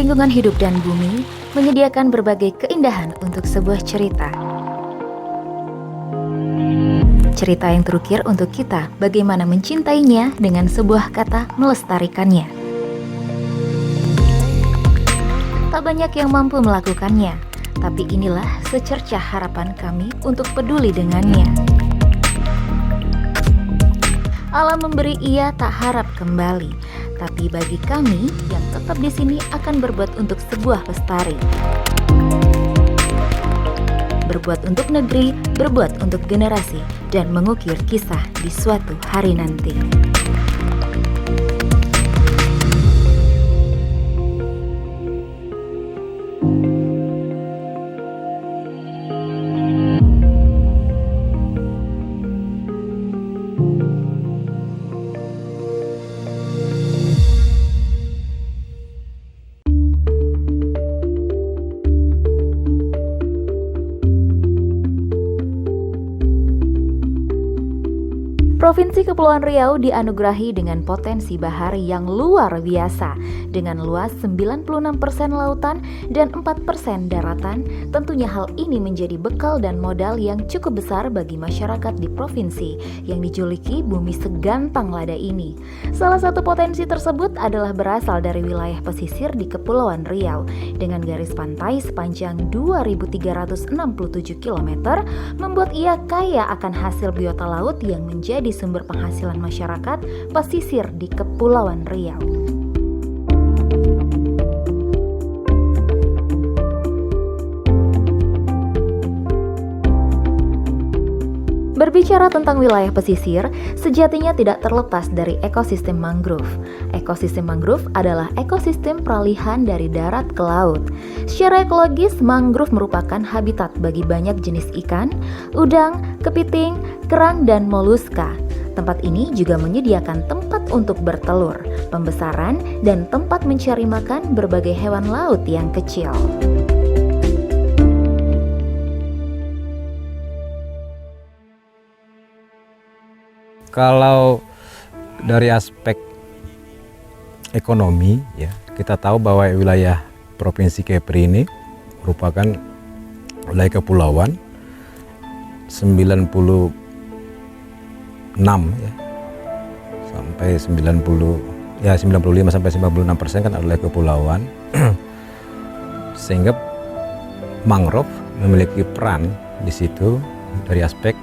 lingkungan hidup dan bumi menyediakan berbagai keindahan untuk sebuah cerita. Cerita yang terukir untuk kita bagaimana mencintainya dengan sebuah kata melestarikannya. Tak banyak yang mampu melakukannya, tapi inilah secercah harapan kami untuk peduli dengannya. Alam memberi, ia tak harap kembali, tapi bagi kami yang tetap di sini akan berbuat untuk sebuah lestari. Berbuat untuk negeri, berbuat untuk generasi, dan mengukir kisah di suatu hari nanti. Provinsi Kepulauan Riau dianugerahi dengan potensi bahari yang luar biasa. Dengan luas 96% lautan dan 4% daratan, tentunya hal ini menjadi bekal dan modal yang cukup besar bagi masyarakat di provinsi yang dijuluki bumi segantang lada ini. Salah satu potensi tersebut adalah berasal dari wilayah pesisir di Kepulauan Riau dengan garis pantai sepanjang 2.367 km, membuat ia kaya akan hasil biota laut yang menjadi sumber penghasilan masyarakat pesisir di Kepulauan Riau. Berbicara tentang wilayah pesisir, sejatinya tidak terlepas dari ekosistem mangrove. Ekosistem mangrove adalah ekosistem peralihan dari darat ke laut. Secara ekologis, mangrove merupakan habitat bagi banyak jenis ikan, udang, kepiting, kerang, dan moluska. Tempat ini juga menyediakan tempat untuk bertelur, pembesaran, dan tempat mencari makan berbagai hewan laut yang kecil. Kalau dari aspek ekonomi, ya, kita tahu bahwa wilayah Provinsi Kepri ini merupakan wilayah kepulauan 96 ya, sampai 95 sampai 96% kan adalah kepulauan. Sehingga mangrove memiliki peran di situ dari aspek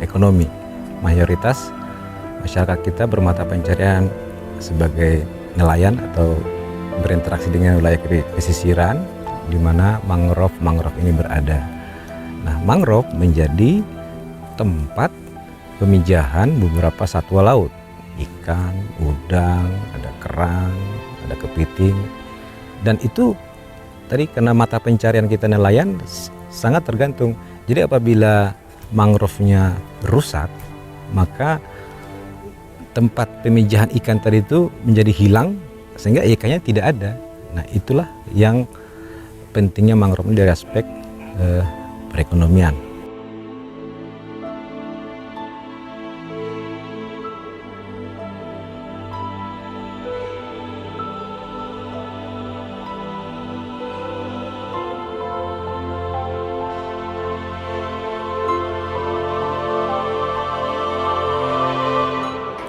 ekonomi. Mayoritas masyarakat kita bermata pencarian sebagai nelayan atau berinteraksi dengan wilayah pesisiran di mana mangrove ini berada. Nah, mangrove menjadi tempat pemijahan beberapa satwa laut, ikan, udang, ada kerang, ada kepiting, dan itu tadi karena mata pencarian kita nelayan sangat tergantung. Jadi apabila mangrove-nya rusak, maka tempat pemijahan ikan tadi itu menjadi hilang sehingga ikannya tidak ada. Nah, itulah yang pentingnya mangrove dari aspek perekonomian.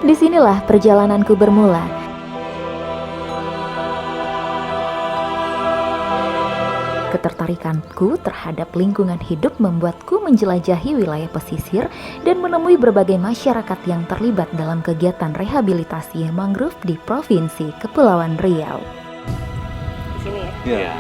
Disinilah perjalananku bermula. Ketertarikanku terhadap lingkungan hidup membuatku menjelajahi wilayah pesisir dan menemui berbagai masyarakat yang terlibat dalam kegiatan rehabilitasi mangrove di Provinsi Kepulauan Riau. Di sini ya? Ya.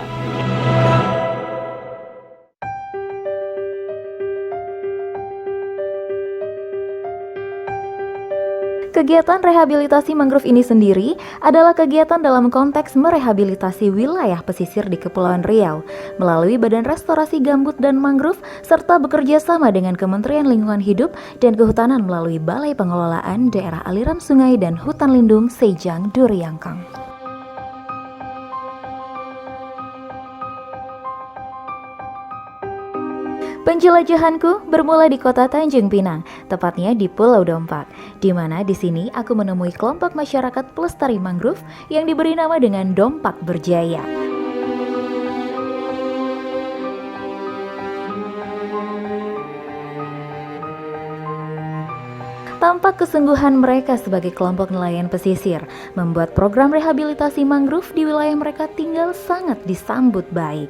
Kegiatan rehabilitasi mangrove ini sendiri adalah kegiatan dalam konteks merehabilitasi wilayah pesisir di Kepulauan Riau melalui Badan Restorasi Gambut dan Mangrove serta bekerja sama dengan Kementerian Lingkungan Hidup dan Kehutanan melalui Balai Pengelolaan Daerah Aliran Sungai dan Hutan Lindung Sejang Duryangkang. Penjelajahanku bermula di kota Tanjung Pinang, tepatnya di Pulau Dompak, di mana di sini aku menemui kelompok masyarakat pelestari mangrove yang diberi nama dengan Dompak Berjaya. Tampak kesungguhan mereka sebagai kelompok nelayan pesisir membuat program rehabilitasi mangrove di wilayah mereka tinggal sangat disambut baik.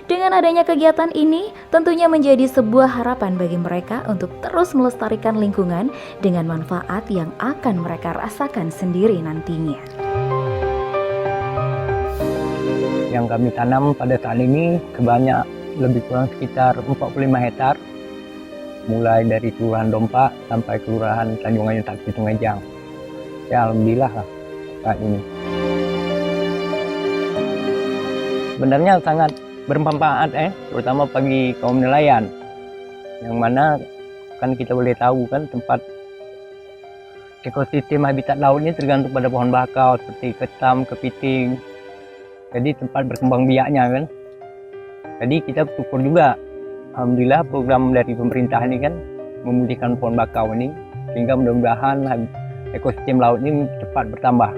Dengan adanya kegiatan ini, tentunya menjadi sebuah harapan bagi mereka untuk terus melestarikan lingkungan dengan manfaat yang akan mereka rasakan sendiri nantinya. Yang kami tanam pada saat ini sebanyak lebih kurang sekitar 45 hektar, mulai dari Kelurahan Dompa sampai Kelurahan Tanjung Ayun Taki Sungai Jang. Ya alhamdulillah lah saat ini. Sebenarnya sangat bermanfaat terutama bagi kaum nelayan. Yang mana kan kita boleh tahu kan tempat ekosistem habitat laut ini tergantung pada pohon bakau seperti ketam, kepiting. Jadi tempat berkembang biaknya kan. Jadi kita bersyukur juga. Alhamdulillah program dari pemerintah ini kan memulihkan pohon bakau ini sehingga mudah-mudahan ekosistem laut ini cepat bertambah.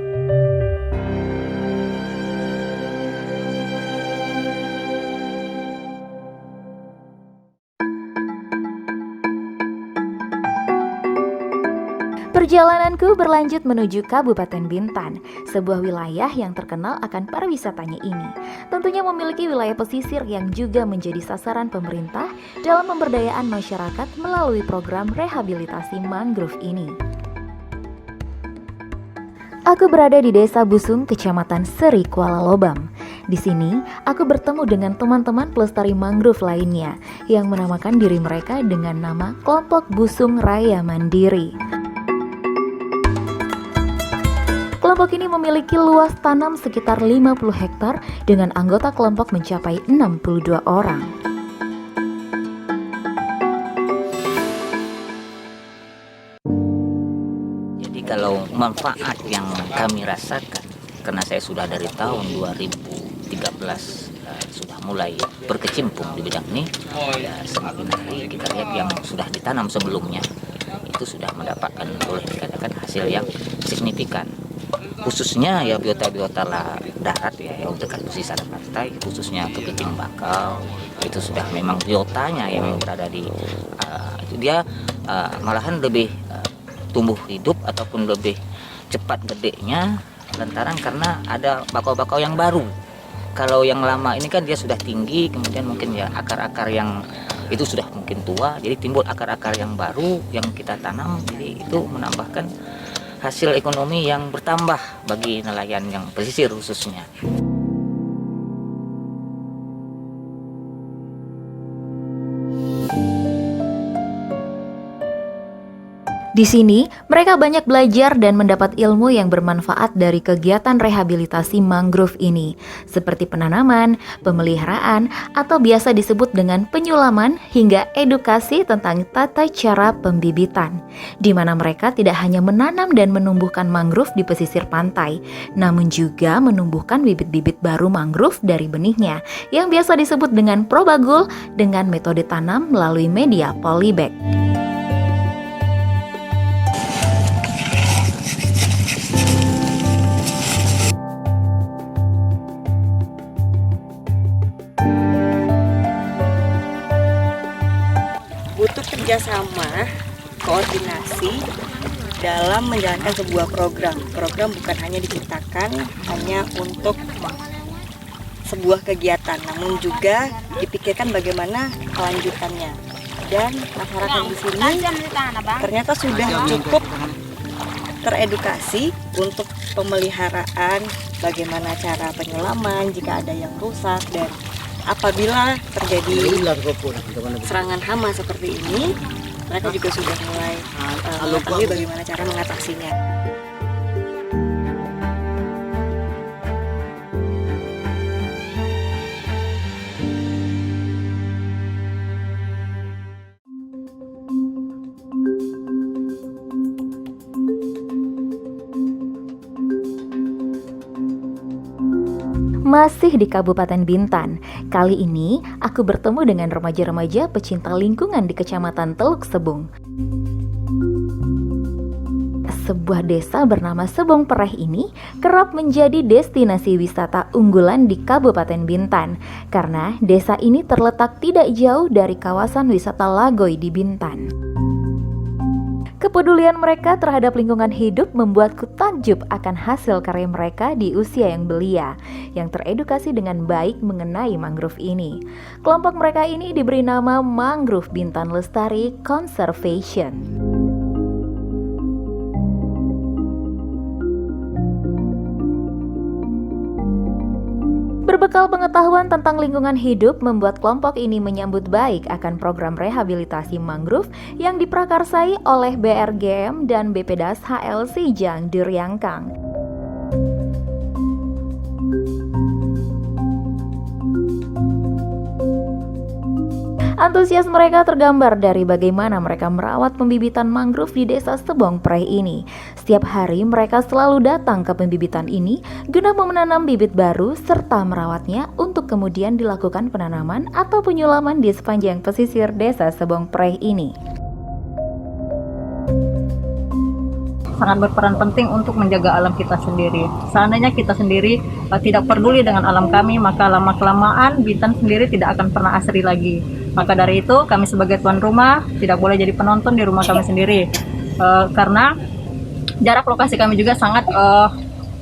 Perjalananku berlanjut menuju Kabupaten Bintan, sebuah wilayah yang terkenal akan pariwisatanya ini. Tentunya memiliki wilayah pesisir yang juga menjadi sasaran pemerintah dalam pemberdayaan masyarakat melalui program rehabilitasi mangrove ini. Aku berada di Desa Busung, Kecamatan Seri, Kuala Lobam. Di sini, aku bertemu dengan teman-teman pelestari mangrove lainnya yang menamakan diri mereka dengan nama Kelompok Busung Raya Mandiri. Kelompok ini memiliki luas tanam sekitar 50 hektar dengan anggota kelompok mencapai 62 orang. Jadi kalau manfaat yang kami rasakan, karena saya sudah dari tahun 2013 sudah mulai berkecimpung di bidang ini, ya semakin hari kita lihat yang sudah ditanam sebelumnya itu sudah mendapatkan boleh dikatakan hasil yang signifikan. Khususnya ya biota-biota darat ya yang dekat pesisir pantai, khususnya kepiting bakau itu sudah memang biotanya yang berada di itu dia malahan lebih tumbuh hidup ataupun lebih cepat gedenya lantaran karena ada bakau-bakau yang baru. Kalau yang lama ini kan dia sudah tinggi, kemudian mungkin ya akar-akar yang itu sudah mungkin tua, jadi timbul akar-akar yang baru yang kita tanam, jadi itu menambahkan hasil ekonomi yang bertambah bagi nelayan yang pesisir khususnya. Di sini, mereka banyak belajar dan mendapat ilmu yang bermanfaat dari kegiatan rehabilitasi mangrove ini, seperti penanaman, pemeliharaan, atau biasa disebut dengan penyulaman hingga edukasi tentang tata cara pembibitan, di mana mereka tidak hanya menanam dan menumbuhkan mangrove di pesisir pantai, namun juga menumbuhkan bibit-bibit baru mangrove dari benihnya, yang biasa disebut dengan probagul dengan metode tanam melalui media polybag. Butuh kerjasama, koordinasi dalam menjalankan sebuah program. Program bukan hanya diciptakan hanya untuk sebuah kegiatan, namun juga dipikirkan bagaimana kelanjutannya. Dan masyarakat di sini ternyata sudah cukup teredukasi untuk pemeliharaan, bagaimana cara penyulaman jika ada yang rusak, dan apabila terjadi serangan hama seperti ini, mereka juga sudah mulai mengetahui bagaimana cara mengatasinya. Masih di Kabupaten Bintan, kali ini aku bertemu dengan remaja-remaja pecinta lingkungan di Kecamatan Teluk Sebung. Sebuah desa bernama Sebong Pereh ini kerap menjadi destinasi wisata unggulan di Kabupaten Bintan, karena desa ini terletak tidak jauh dari kawasan wisata Lagoy di Bintan. Kepedulian mereka terhadap lingkungan hidup membuatku takjub akan hasil karya mereka di usia yang belia, yang teredukasi dengan baik mengenai mangrove ini. Kelompok mereka ini diberi nama Mangrove Bintan Lestari Conservation. Berbekal pengetahuan tentang lingkungan hidup membuat kelompok ini menyambut baik akan program rehabilitasi mangrove yang diprakarsai oleh BRGM dan BPDAS HL Sijang Duryangkang. Antusias mereka tergambar dari bagaimana mereka merawat pembibitan mangrove di desa Sebong Preh ini. Setiap hari mereka selalu datang ke pembibitan ini guna menanam bibit baru serta merawatnya untuk kemudian dilakukan penanaman atau penyulaman di sepanjang pesisir desa Sebong Preh ini. Sangat berperan penting untuk menjaga alam kita sendiri. Seandainya kita sendiri tidak peduli dengan alam kami, maka lama-kelamaan Bintan sendiri tidak akan pernah asri lagi. Maka dari itu kami sebagai tuan rumah tidak boleh jadi penonton di rumah kami sendiri, karena jarak lokasi kami juga sangat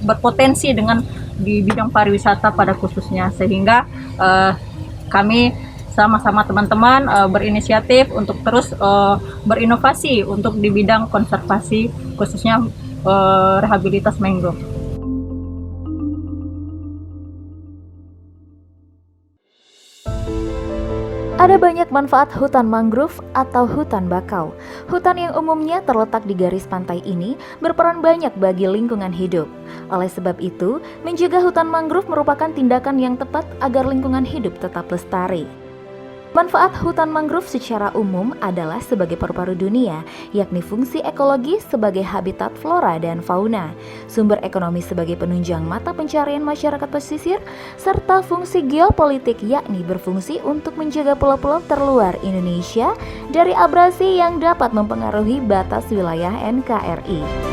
berpotensi dengan di bidang pariwisata pada khususnya, sehingga kami sama-sama teman-teman berinisiatif untuk terus berinovasi untuk di bidang konservasi khususnya rehabilitas mangrove. Ada banyak manfaat hutan mangrove atau hutan bakau. Hutan yang umumnya terletak di garis pantai ini berperan banyak bagi lingkungan hidup. Oleh sebab itu, menjaga hutan mangrove merupakan tindakan yang tepat agar lingkungan hidup tetap lestari. Manfaat hutan mangrove secara umum adalah sebagai paru-paru dunia, yakni fungsi ekologi sebagai habitat flora dan fauna, sumber ekonomi sebagai penunjang mata pencarian masyarakat pesisir, serta fungsi geopolitik yakni berfungsi untuk menjaga pulau-pulau terluar Indonesia dari abrasi yang dapat mempengaruhi batas wilayah NKRI.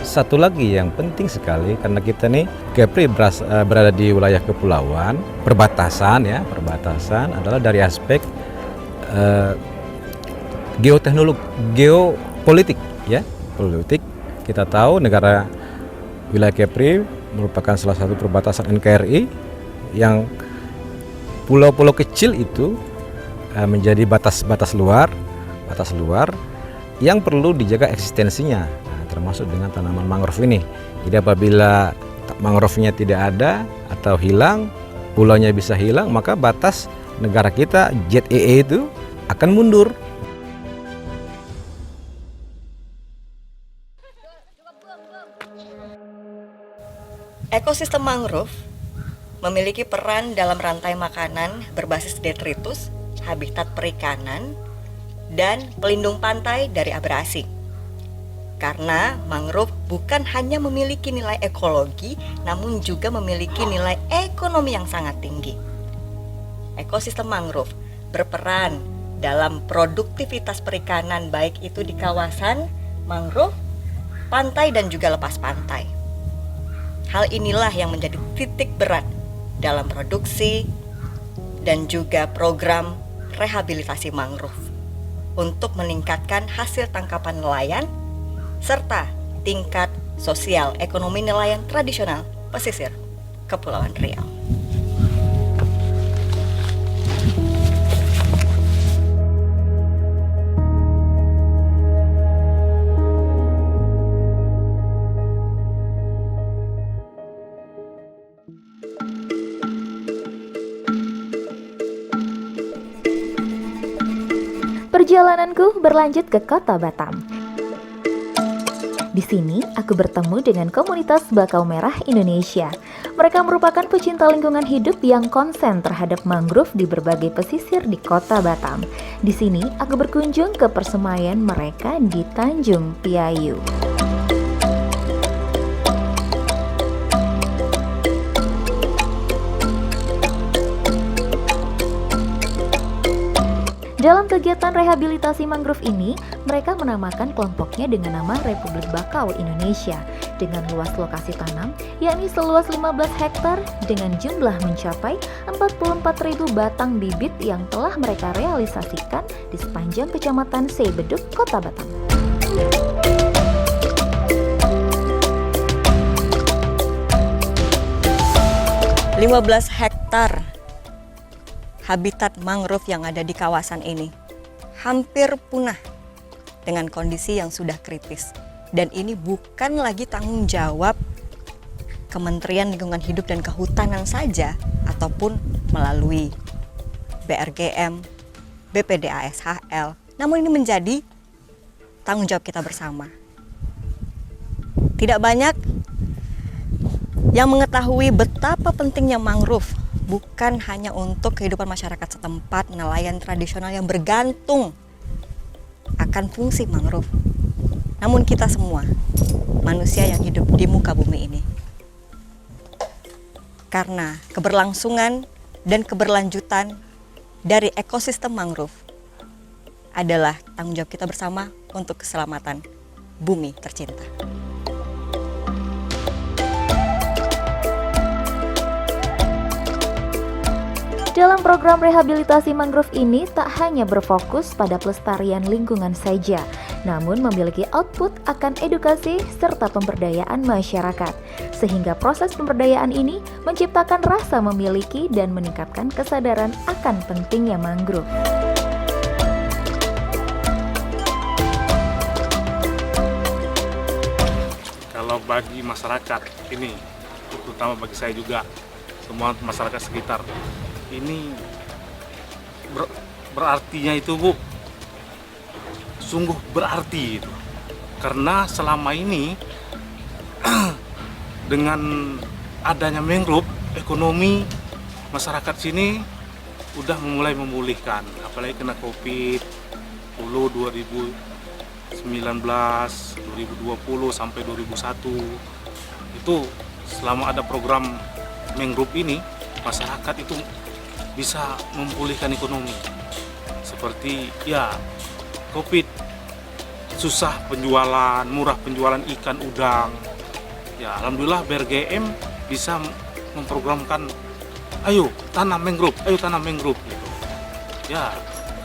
Satu lagi yang penting sekali karena kita nih Kepri berada di wilayah kepulauan, perbatasan adalah dari aspek geopolitik ya. Politik kita tahu negara wilayah Kepri merupakan salah satu perbatasan NKRI yang pulau-pulau kecil itu menjadi batas luar yang perlu dijaga eksistensinya. Termasuk dengan tanaman mangrove ini. Jadi apabila mangrove-nya tidak ada atau hilang, pulaunya bisa hilang, maka batas negara kita ZEE itu akan mundur. Ekosistem mangrove memiliki peran dalam rantai makanan berbasis detritus, habitat perikanan, dan pelindung pantai dari abrasi. Karena mangrove bukan hanya memiliki nilai ekologi, namun juga memiliki nilai ekonomi yang sangat tinggi. Ekosistem mangrove berperan dalam produktivitas perikanan baik itu di kawasan mangrove, pantai dan juga lepas pantai. Hal inilah yang menjadi titik berat dalam produksi dan juga program rehabilitasi mangrove untuk meningkatkan hasil tangkapan nelayan serta tingkat sosial ekonomi nelayan tradisional pesisir Kepulauan Riau. Perjalananku berlanjut ke Kota Batam. Di sini, aku bertemu dengan komunitas Bakau Merah Indonesia. Mereka merupakan pecinta lingkungan hidup yang konsen terhadap mangrove di berbagai pesisir di Kota Batam. Di sini, aku berkunjung ke persemaian mereka di Tanjung Piayu. Dalam kegiatan rehabilitasi mangrove ini, mereka menamakan kelompoknya dengan nama Republik Bakau Indonesia dengan luas lokasi tanam yakni seluas 15 hektar dengan jumlah mencapai 44.000 batang bibit yang telah mereka realisasikan di sepanjang Kecamatan Sebeduk, Kota Batam. (15 hektar habitat mangrove yang ada di kawasan ini hampir punah dengan kondisi yang sudah kritis. Dan ini bukan lagi tanggung jawab Kementerian Lingkungan Hidup dan Kehutanan saja, ataupun melalui BRGM, BPDASHL. Namun ini menjadi tanggung jawab kita bersama. Tidak banyak yang mengetahui betapa pentingnya mangrove, bukan hanya untuk kehidupan masyarakat setempat, nelayan tradisional yang bergantung akan fungsi mangrove, namun kita semua manusia yang hidup di muka bumi ini. Karena keberlangsungan dan keberlanjutan dari ekosistem mangrove adalah tanggung jawab kita bersama untuk keselamatan bumi tercinta. Dalam program rehabilitasi mangrove ini tak hanya berfokus pada pelestarian lingkungan saja, namun memiliki output akan edukasi serta pemberdayaan masyarakat. Sehingga proses pemberdayaan ini menciptakan rasa memiliki dan meningkatkan kesadaran akan pentingnya mangrove. Kalau bagi masyarakat ini, terutama bagi saya juga, semua masyarakat sekitar, ini berartinya itu Bu, sungguh berarti itu. Karena selama ini dengan adanya mangrove, ekonomi masyarakat sini udah mulai memulihkan, apalagi kena Covid dulu 2019, 2020 sampai 2001. Itu selama ada program mangrove ini, masyarakat itu bisa memulihkan ekonomi. Seperti ya Covid, susah penjualan, murah penjualan ikan udang. Ya alhamdulillah BRGM bisa memprogramkan, ayo tanam mangrove gitu. Ya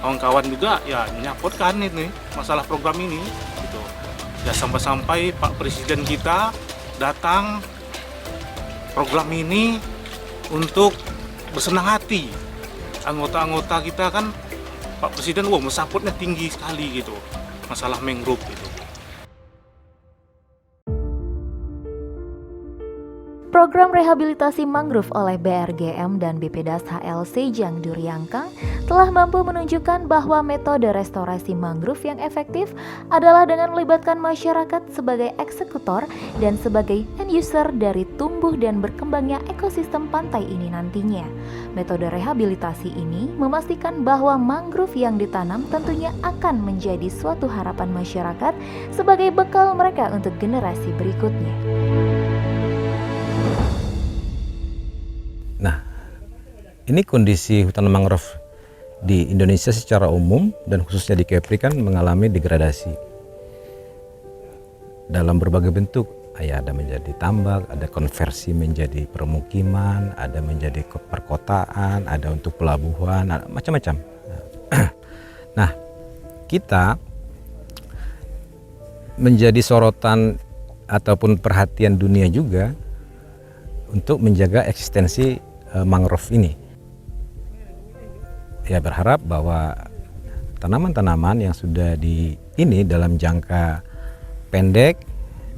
kawan-kawan juga ya menyapotkan ini masalah program ini gitu. Ya sampai-sampai Pak Presiden kita datang program ini untuk bersenang hati. Anggota-anggota kita kan Pak Presiden mensupportnya tinggi sekali gitu masalah mangrove gitu. Program rehabilitasi mangrove oleh BRGM dan BPDASHL Sejang Duryangkang telah mampu menunjukkan bahwa metode restorasi mangrove yang efektif adalah dengan melibatkan masyarakat sebagai eksekutor dan sebagai end user dari tumbuh dan berkembangnya ekosistem pantai ini nantinya. Metode rehabilitasi ini memastikan bahwa mangrove yang ditanam tentunya akan menjadi suatu harapan masyarakat sebagai bekal mereka untuk generasi berikutnya. Nah, ini kondisi hutan mangrove di Indonesia secara umum dan khususnya di Kepri kan mengalami degradasi dalam berbagai bentuk. Ya, ada menjadi tambak, ada konversi menjadi permukiman, ada menjadi perkotaan, ada untuk pelabuhan, macam-macam. Nah, kita menjadi sorotan ataupun perhatian dunia juga untuk menjaga eksistensi mangrove ini. Ya, berharap bahwa tanaman-tanaman yang sudah ini dalam jangka pendek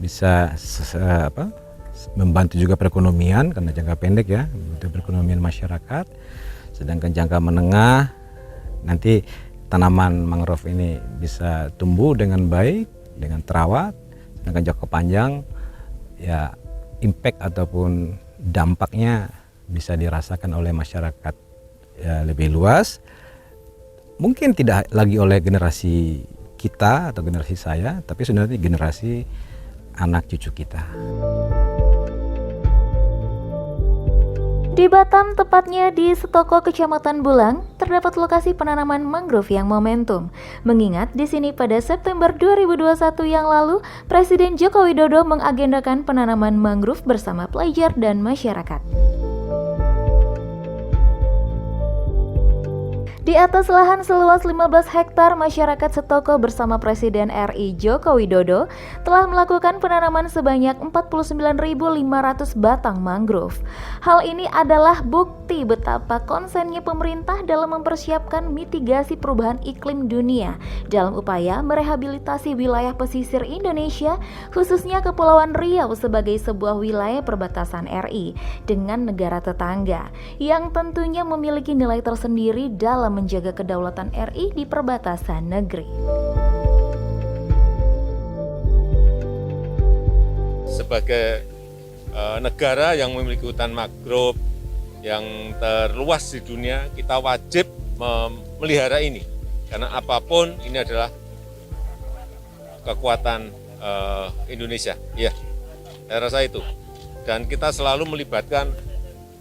bisa membantu juga perekonomian, karena jangka pendek ya untuk perekonomian masyarakat. Sedangkan jangka menengah nanti tanaman mangrove ini bisa tumbuh dengan baik, dengan terawat. Sedangkan jangka panjang ya impact ataupun dampaknya bisa dirasakan oleh masyarakat ya, lebih luas. Mungkin tidak lagi oleh generasi kita atau generasi saya, tapi sebenarnya generasi anak cucu kita. Di Batam, tepatnya di Setoko, Kecamatan Bulang, terdapat lokasi penanaman mangrove yang momentum. Mengingat di sini pada September 2021 yang lalu, Presiden Joko Widodo mengagendakan penanaman mangrove bersama pelajar dan masyarakat. Di atas lahan seluas 15 hektar, masyarakat Setoko bersama Presiden RI Joko Widodo telah melakukan penanaman sebanyak 49.500 batang mangrove. Hal ini adalah bukti betapa konsennya pemerintah dalam mempersiapkan mitigasi perubahan iklim dunia dalam upaya merehabilitasi wilayah pesisir Indonesia, khususnya Kepulauan Riau sebagai sebuah wilayah perbatasan RI dengan negara tetangga yang tentunya memiliki nilai tersendiri dalam menjaga kedaulatan RI di perbatasan negeri. Sebagai negara yang memiliki hutan mangrove yang terluas di dunia, kita wajib memelihara ini. Karena apapun ini adalah kekuatan Indonesia. Ya, saya rasa itu. Dan kita selalu melibatkan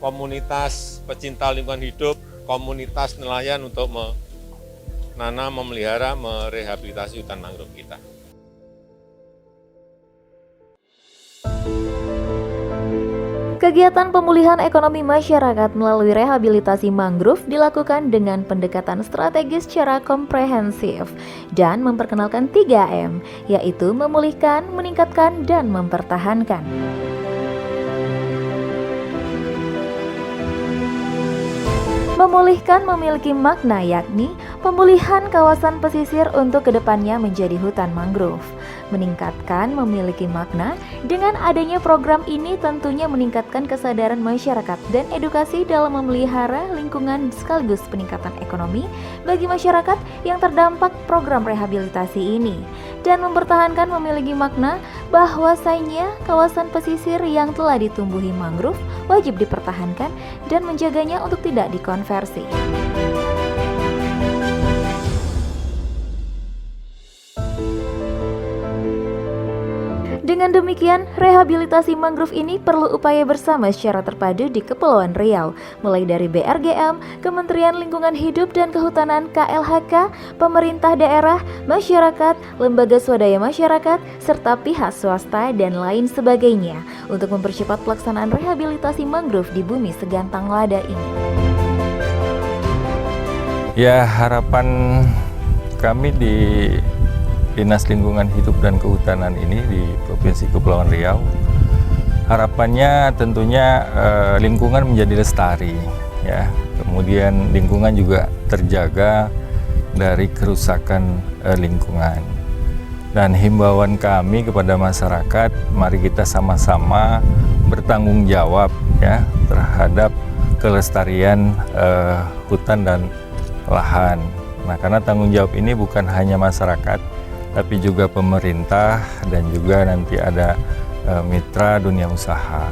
komunitas pecinta lingkungan hidup, komunitas nelayan untuk menanam, memelihara, merehabilitasi hutan mangrove kita. Kegiatan pemulihan ekonomi masyarakat melalui rehabilitasi mangrove dilakukan dengan pendekatan strategis secara komprehensif dan memperkenalkan 3M, yaitu memulihkan, meningkatkan, dan mempertahankan. Memulihkan memiliki makna yakni pemulihan kawasan pesisir untuk kedepannya menjadi hutan mangrove. Meningkatkan memiliki makna dengan adanya program ini tentunya meningkatkan kesadaran masyarakat dan edukasi dalam memelihara lingkungan sekaligus peningkatan ekonomi bagi masyarakat yang terdampak program rehabilitasi ini. Dan mempertahankan memiliki makna bahwasanya kawasan pesisir yang telah ditumbuhi mangrove wajib dipertahankan dan menjaganya untuk tidak dikonversi. Dengan demikian, rehabilitasi mangrove ini perlu upaya bersama secara terpadu di Kepulauan Riau, mulai dari BRGM, Kementerian Lingkungan Hidup dan Kehutanan KLHK, pemerintah daerah, masyarakat, lembaga swadaya masyarakat, serta pihak swasta dan lain sebagainya untuk mempercepat pelaksanaan rehabilitasi mangrove di bumi segantang lada ini. Ya, harapan kami di Dinas Lingkungan Hidup dan Kehutanan ini di Provinsi Kepulauan Riau, harapannya tentunya lingkungan menjadi lestari, ya. Kemudian lingkungan juga terjaga dari kerusakan lingkungan. Dan himbauan kami kepada masyarakat, mari kita sama-sama bertanggung jawab, ya, terhadap kelestarian hutan dan lahan. Nah, karena tanggung jawab ini bukan hanya masyarakat, tapi juga pemerintah dan juga nanti ada mitra dunia usaha.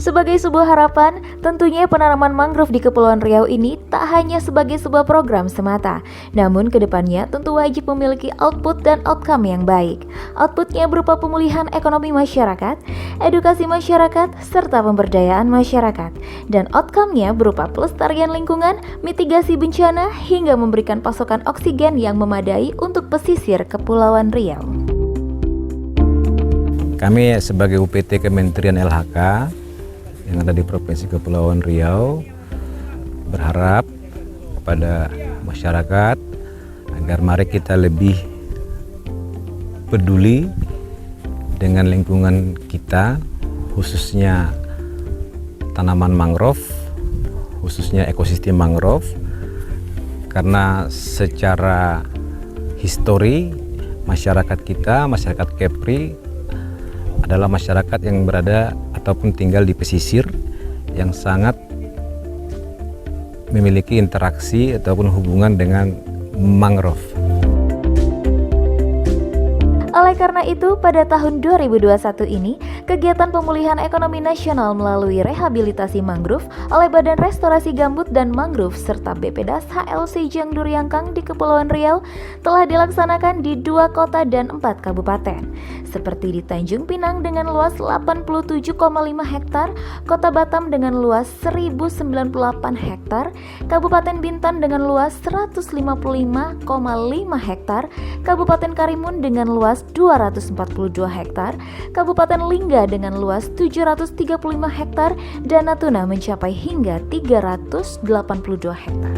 Sebagai sebuah harapan, tentunya penanaman mangrove di Kepulauan Riau ini tak hanya sebagai sebuah program semata, namun kedepannya tentu wajib memiliki output dan outcome yang baik. Outputnya berupa pemulihan ekonomi masyarakat, edukasi masyarakat, serta pemberdayaan masyarakat. Dan outcome-nya berupa pelestarian lingkungan, mitigasi bencana, hingga memberikan pasokan oksigen yang memadai untuk pesisir Kepulauan Riau. Kami sebagai UPT Kementerian LHK yang ada di Provinsi Kepulauan Riau berharap kepada masyarakat agar mari kita lebih peduli dengan lingkungan kita, khususnya tanaman mangrove, khususnya ekosistem mangrove, karena secara histori masyarakat kita, masyarakat Kepri adalah masyarakat yang berada ataupun tinggal di pesisir yang sangat memiliki interaksi ataupun hubungan dengan mangrove. Oleh karena itu, pada tahun 2021 ini, Kegiatan pemulihan ekonomi nasional melalui rehabilitasi mangrove oleh Badan Restorasi Gambut dan Mangrove serta BPDAS HLC Jangduryangkang di Kepulauan Riau telah dilaksanakan di 2 kota dan 4 kabupaten, seperti di Tanjung Pinang dengan luas 87,5 hektar, Kota Batam dengan luas 1098 hektar, Kabupaten Bintan dengan luas 155,5 hektar, Kabupaten Karimun dengan luas 242 hektar, Kabupaten Lingga dengan luas 735 hektar, dan Natuna mencapai hingga 382 hektar.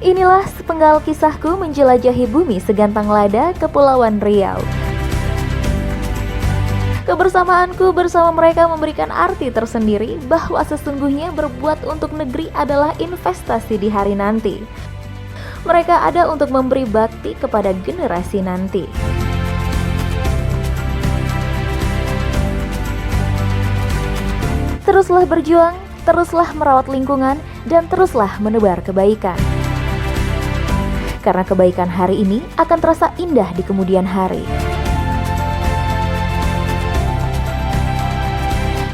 Inilah sepenggal kisahku menjelajahi bumi segantang lada Kepulauan Riau. Kebersamaanku bersama mereka memberikan arti tersendiri bahwa sesungguhnya berbuat untuk negeri adalah investasi di hari nanti. Mereka ada untuk memberi bakti kepada generasi nanti. Teruslah berjuang, teruslah merawat lingkungan, dan teruslah menebar kebaikan. Karena kebaikan hari ini akan terasa indah di kemudian hari.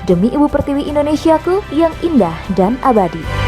Demi Ibu Pertiwi Indonesiaku yang indah dan abadi.